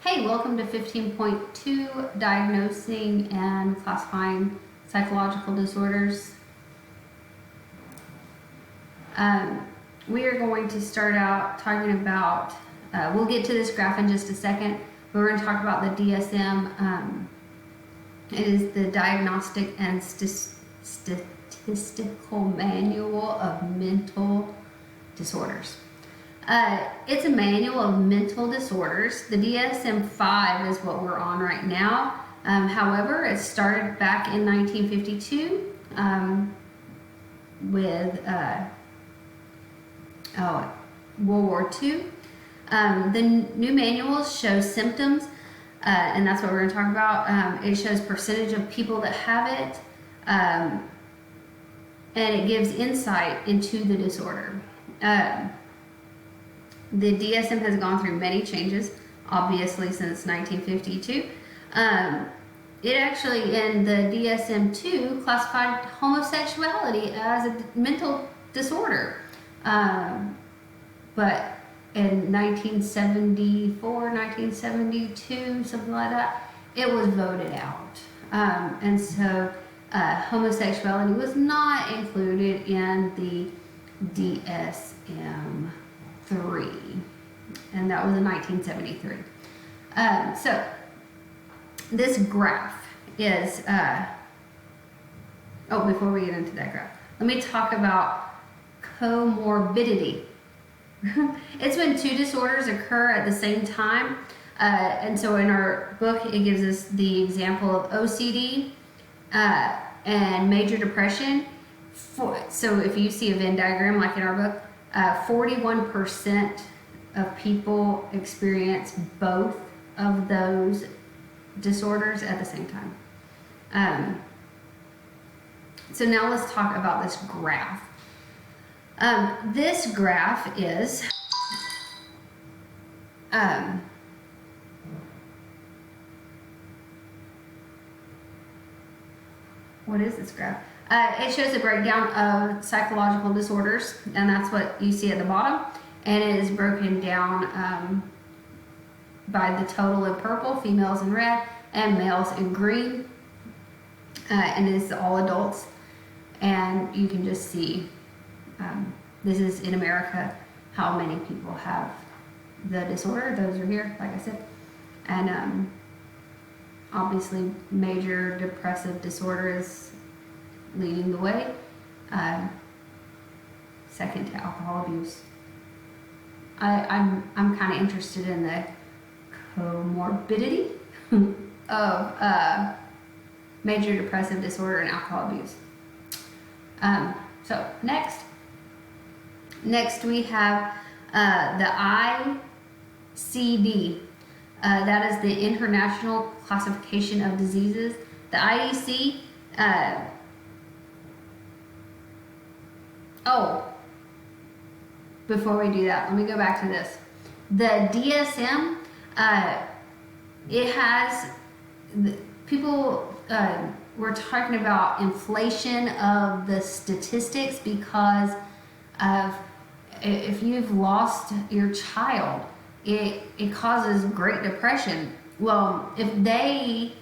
Hey, welcome to 15.2, Diagnosing and Classifying Psychological Disorders. We are going to start out talking about, we'll get to this graph in just a second, but we're going to talk about the DSM. It is the Diagnostic and Statistical Manual of Mental Disorders. It's a manual of mental disorders. The DSM-5 is what we're on right now. However, it started back in 1952 with World War II. The new manuals show symptoms, and that's what we're going to talk about. It shows percentage of people that have it, and it gives insight into the disorder. The DSM has gone through many changes, obviously, since 1952. It actually, in the DSM-2, classified homosexuality as a mental disorder. But in 1974, 1972, something like that, it was voted out. And so homosexuality was not included in the DSM-3, and that was in 1973. So this graph is, before we get into that graph, let me talk about comorbidity. It's when two disorders occur at the same time. And so in our book, it gives us the example of OCD and major depression. So if you see a Venn diagram like in our book, 41% of people experience both of those disorders at the same time. So now let's talk about this graph. This graph is what is this graph? It shows a breakdown of psychological disorders, and that's what you see at the bottom. And it is broken down by the total in purple, females in red, and males in green. And it's all adults. And you can just see, this is in America, how many people have the disorder. Those are here, like I said. And obviously, major depressive disorder is leading the way. Second to alcohol abuse. I'm kind of interested in the comorbidity of major depressive disorder and alcohol abuse. So next we have the ICD. That is the International Classification of Diseases. The IEC. Before we do that, let me go back to this. The DSM, it has, people were talking about inflation of the statistics because of, if you've lost your child, it causes great depression. Well, if they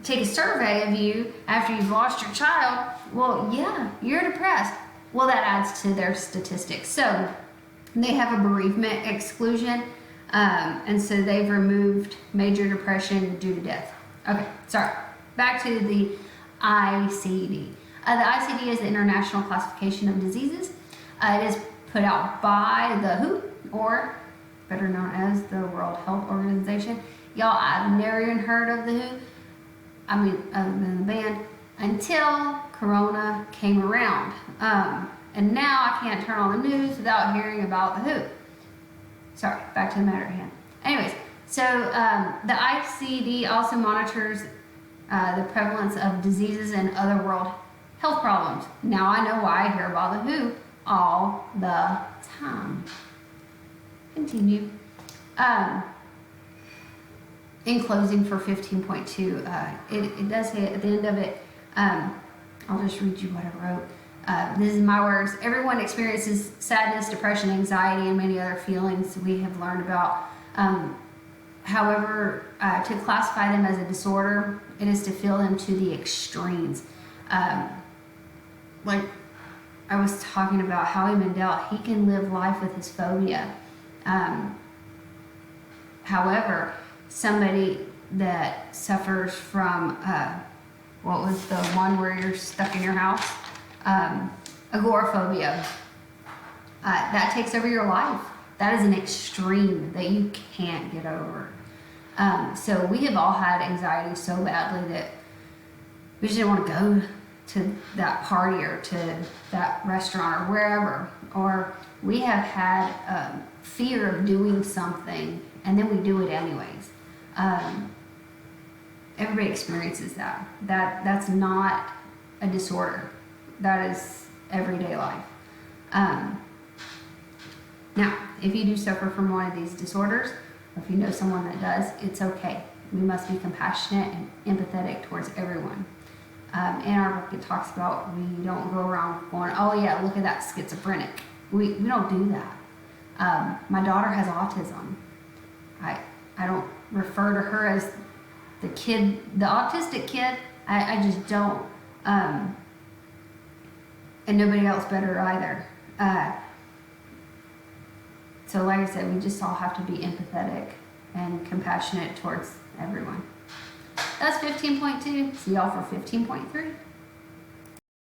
take a survey of you after you've lost your child, well, yeah, you're depressed. Well, that adds to their statistics. So they have a bereavement exclusion, and so they've removed major depression due to death. Okay, sorry. Back to the ICD. The ICD is the International Classification of Diseases. It is put out by the WHO, or better known as the World Health Organization. Y'all, I've never even heard of the WHO. I mean, other than the band, until Corona came around. And now I can't turn on the news without hearing about the WHO. Sorry, back to the matter at hand. Anyways, so the ICD also monitors the prevalence of diseases and other world health problems. Now I know why I hear about the WHO all the time. Continue. In closing for 15.2, it does say at the end of it, I'll just read you what I wrote. This is my words. Everyone experiences sadness, depression, anxiety, and many other feelings we have learned about. However, to classify them as a disorder, it is to feel them to the extremes. Like I was talking about Howie Mandel, he can live life with his phobia. However, somebody that suffers from, what was the one where you're stuck in your house? Agoraphobia. That takes over your life. That is an extreme that you can't get over. So we have all had anxiety so badly that we just didn't want to go to that party or to that restaurant or wherever. Or we have had fear of doing something and then we do it anyways. Everybody experiences that. That's not a disorder. That is everyday life. Now, if you do suffer from one of these disorders, or if you know someone that does, it's okay. We must be compassionate and empathetic towards everyone. In our book, it talks about we don't go around going, oh yeah, look at that schizophrenic. We don't do that. My daughter has autism. I don't refer to her as the kid, the autistic kid. I just don't. And nobody else better either. So like I said, we just all have to be empathetic and compassionate towards everyone. That's 15.2. See y'all for 15.3.